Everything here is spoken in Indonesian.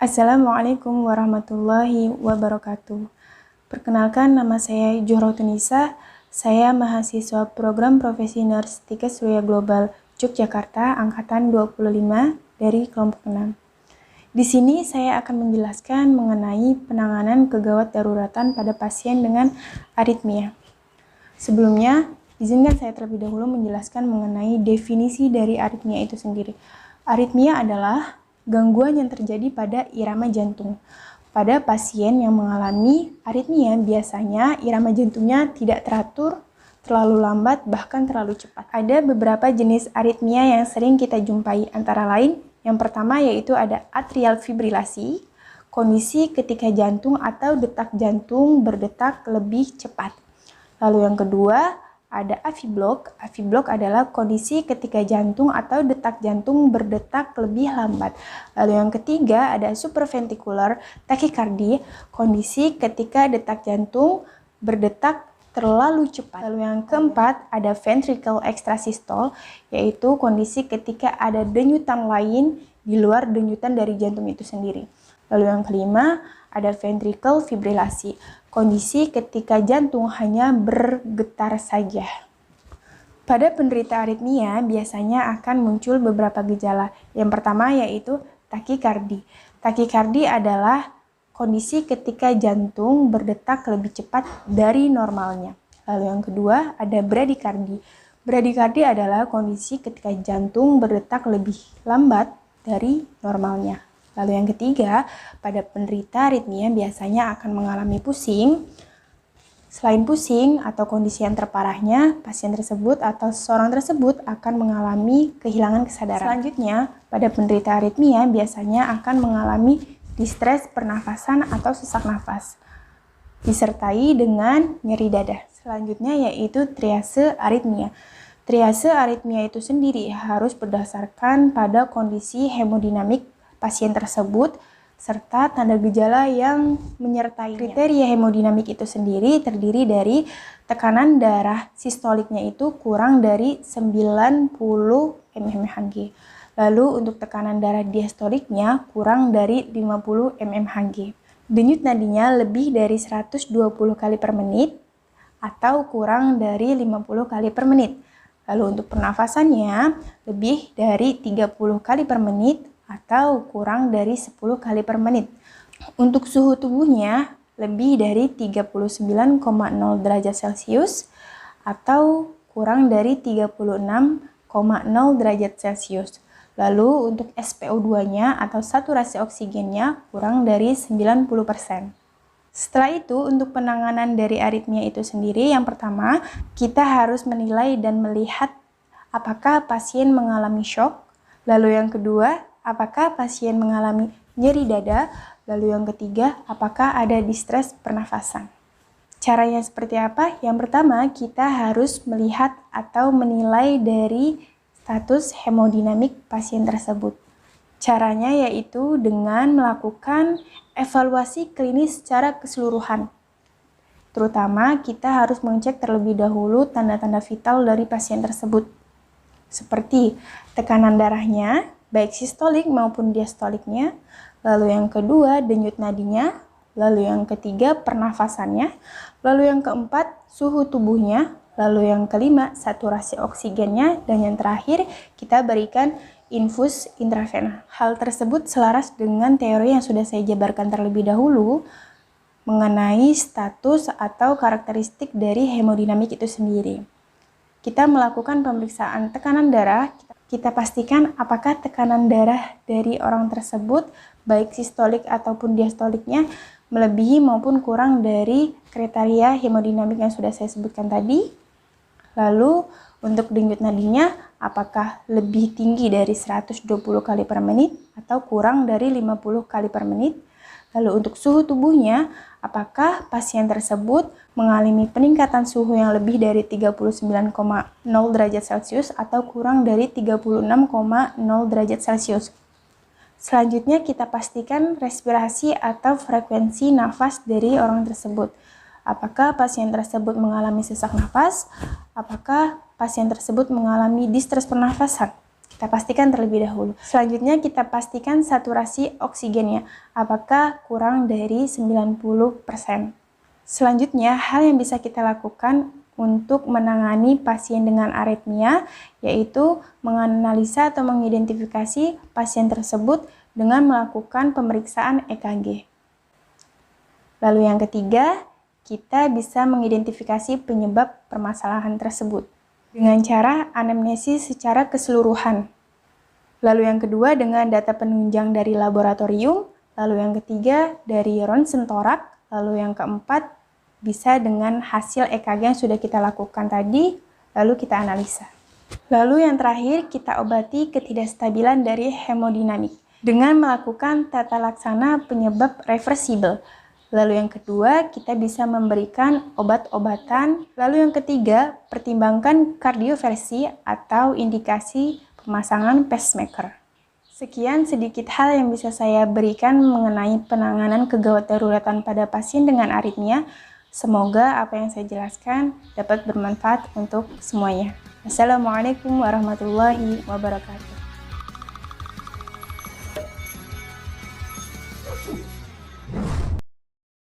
Assalamualaikum warahmatullahi wabarakatuh. Perkenalkan, nama saya Johrotunisa. Saya mahasiswa program profesi Nurse Tikes Surya Global Yogyakarta angkatan 25 dari kelompok 6. Di sini saya akan menjelaskan mengenai penanganan kegawat daruratan pada pasien dengan aritmia. Sebelumnya, izinkan saya terlebih dahulu menjelaskan mengenai definisi dari aritmia itu sendiri. Aritmia adalah gangguan yang terjadi pada irama jantung. Pada pasien yang mengalami aritmia, biasanya irama jantungnya tidak teratur, terlalu lambat, bahkan terlalu cepat. Ada beberapa jenis aritmia yang sering kita jumpai, antara lain yang pertama yaitu ada atrial fibrilasi, kondisi ketika jantung atau detak jantung berdetak lebih cepat. Lalu yang kedua, ada AV-block. AV-block adalah kondisi ketika jantung atau detak jantung berdetak lebih lambat. Lalu yang ketiga, ada supraventricular tachycardia, kondisi ketika detak jantung berdetak terlalu cepat. Lalu yang keempat, ada ventricle extrasystole, yaitu kondisi ketika ada denyutan lain di luar denyutan dari jantung itu sendiri. Lalu yang kelima, ada ventricle fibrilasi, kondisi ketika jantung hanya bergetar saja. Pada penderita aritmia biasanya akan muncul beberapa gejala. Yang pertama yaitu takikardi. Takikardi adalah kondisi ketika jantung berdetak lebih cepat dari normalnya. Lalu yang kedua ada bradikardi. Bradikardi adalah kondisi ketika jantung berdetak lebih lambat dari normalnya. Lalu yang ketiga, pada penderita aritmia biasanya akan mengalami pusing. Selain pusing atau kondisi yang terparahnya, pasien tersebut atau seseorang tersebut akan mengalami kehilangan kesadaran. Selanjutnya, pada penderita aritmia biasanya akan mengalami distres pernafasan atau sesak nafas, disertai dengan nyeri dada. Selanjutnya yaitu triase aritmia. Triase aritmia itu sendiri harus berdasarkan pada kondisi hemodinamik pasien tersebut, serta tanda gejala yang menyertai. Kriteria hemodinamik itu sendiri terdiri dari tekanan darah sistoliknya itu kurang dari 90 mmHg. Lalu untuk tekanan darah diastoliknya kurang dari 50 mmHg. Denyut nadinya lebih dari 120 kali per menit atau kurang dari 50 kali per menit. Lalu untuk pernafasannya lebih dari 30 kali per menit atau kurang dari 10 kali per menit. Untuk suhu tubuhnya lebih dari 39,0 derajat Celcius atau kurang dari 36,0 derajat Celcius. Lalu untuk SpO2-nya atau saturasi oksigennya kurang dari 90%. Setelah itu, untuk penanganan dari aritmia itu sendiri, yang pertama, kita harus menilai dan melihat apakah pasien mengalami shock. Lalu yang kedua, apakah pasien mengalami nyeri dada? Lalu yang ketiga, apakah ada distres pernafasan? Caranya seperti apa? Yang pertama, kita harus melihat atau menilai dari status hemodinamik pasien tersebut. Caranya yaitu dengan melakukan evaluasi klinis secara keseluruhan. Terutama, kita harus mengecek terlebih dahulu tanda-tanda vital dari pasien tersebut, seperti tekanan darahnya, baik sistolik maupun diastoliknya, lalu yang kedua denyut nadinya, lalu yang ketiga pernafasannya, lalu yang keempat suhu tubuhnya, lalu yang kelima saturasi oksigennya, dan yang terakhir kita berikan infus intravena. Hal tersebut selaras dengan teori yang sudah saya jabarkan terlebih dahulu mengenai status atau karakteristik dari hemodinamik itu sendiri. Kita melakukan pemeriksaan tekanan darah, kita pastikan apakah tekanan darah dari orang tersebut, baik sistolik ataupun diastoliknya, melebihi maupun kurang dari kriteria hemodinamik yang sudah saya sebutkan tadi. Lalu untuk denyut nadinya, apakah lebih tinggi dari 120 kali per menit atau kurang dari 50 kali per menit. Lalu untuk suhu tubuhnya, apakah pasien tersebut mengalami peningkatan suhu yang lebih dari 39,0 derajat Celcius atau kurang dari 36,0 derajat Celcius. Selanjutnya kita pastikan respirasi atau frekuensi nafas dari orang tersebut. Apakah pasien tersebut mengalami sesak nafas? Apakah pasien tersebut mengalami distres pernafasan? Kita pastikan terlebih dahulu. Selanjutnya kita pastikan saturasi oksigennya, apakah kurang dari 90%. Selanjutnya, hal yang bisa kita lakukan untuk menangani pasien dengan aritmia, yaitu menganalisa atau mengidentifikasi pasien tersebut dengan melakukan pemeriksaan EKG. Lalu yang ketiga, kita bisa mengidentifikasi penyebab permasalahan tersebut dengan cara anamnesis secara keseluruhan. Lalu yang kedua dengan data penunjang dari laboratorium, lalu yang ketiga dari ronsen torak, lalu yang keempat bisa dengan hasil EKG yang sudah kita lakukan tadi, lalu kita analisa. Lalu yang terakhir kita obati ketidakstabilan dari hemodinamik dengan melakukan tata laksana penyebab reversibel. Lalu yang kedua, kita bisa memberikan obat-obatan. Lalu yang ketiga, pertimbangkan kardioversi atau indikasi pemasangan pacemaker. Sekian sedikit hal yang bisa saya berikan mengenai penanganan kegawat daruratan pada pasien dengan aritmia. Semoga apa yang saya jelaskan dapat bermanfaat untuk semuanya. Assalamualaikum warahmatullahi wabarakatuh.